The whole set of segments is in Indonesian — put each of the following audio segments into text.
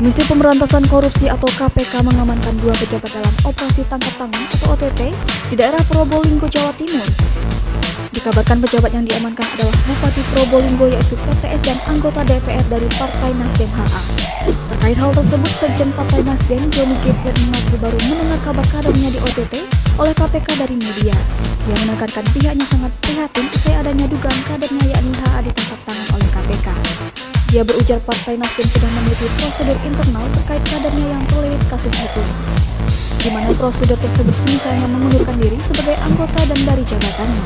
Komisi Pemberantasan Korupsi atau KPK mengamankan 2 pejabat dalam operasi tangkap tangan atau OTT di daerah Probolinggo, Jawa Timur. Dikabarkan pejabat yang diamankan adalah Bupati Probolinggo yaitu PTS dan anggota DPR dari Partai Nasdem HA. Terkait hal tersebut, Sekjen Partai Nasdem Johnny G. Plate mengaku baru mendengar kabar kadernya di OTT oleh KPK dari media. Dia menekankan pihaknya sangat prihatin usai adanya dugaan kadernya yakni HA ditangkap tangan oleh KPK. Dia berujar Partai Nasdem sudah meneliti prosedur internal terkait kadernya yang terlilit kasus itu, di mana prosedur tersebut misalnya mengundurkan diri sebagai anggota dan dari jabatannya.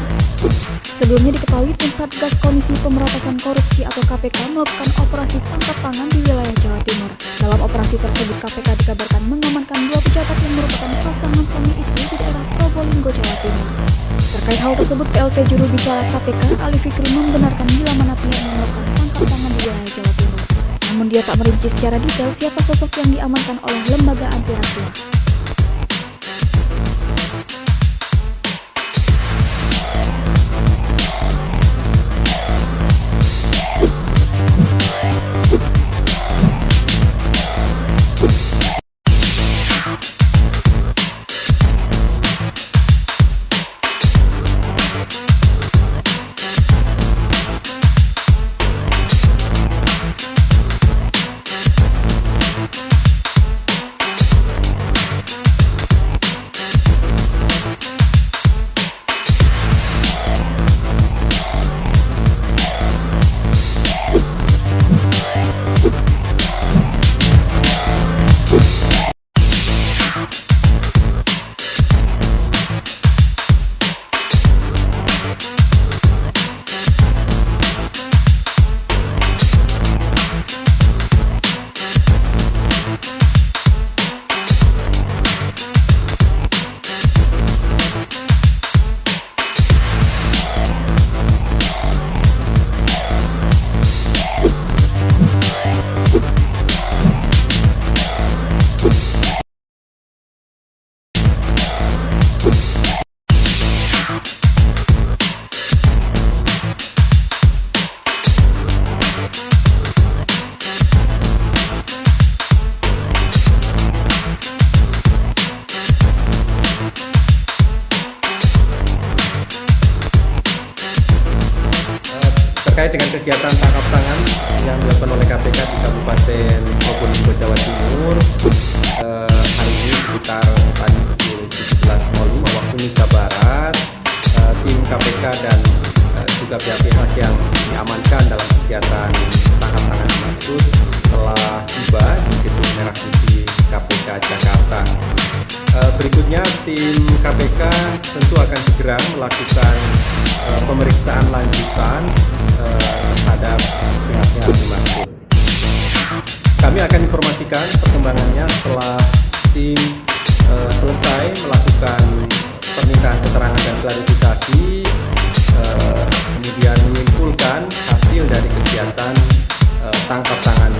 Sebelumnya diketahui tim Satgas Komisi Pemberantasan Korupsi atau KPK melakukan operasi tangkap tangan di wilayah Jawa Timur. Dalam operasi tersebut KPK dikabarkan mengamankan 2 pejabat yang merupakan pasangan suami istri di daerah Probolinggo, Jawa Timur. Terkait hal tersebut, PLT juru bicara KPK Ali Fikri membenarkan bila mana pihaknya melakukan tangkap tangan di wilayah Jawa Timur. Namun dia tak merinci secara detail siapa sosok yang diamankan oleh lembaga anti rasuah. Terkait dengan kegiatan tangkap tangan yang dilakukan oleh KPK di Kabupaten Probolinggo, Jawa Timur, hari ini sekitar tadi pukul 17.05 waktu Indonesia Barat, tim KPK dan juga pihak-pihak yang diamankan dalam kegiatan tangkap tangan dimaksud telah tiba di Gedung Merah Putih KPK Jakarta. Berikutnya tim KPK tentu akan segera melakukan pemeriksaan lanjutan terhadap pihak-pihak dimaksud. Kami akan informasikan perkembangannya setelah tim selesai melakukan permintaan keterangan dan klarifikasi, kemudian menyimpulkan hasil dari kegiatan tangkap tangan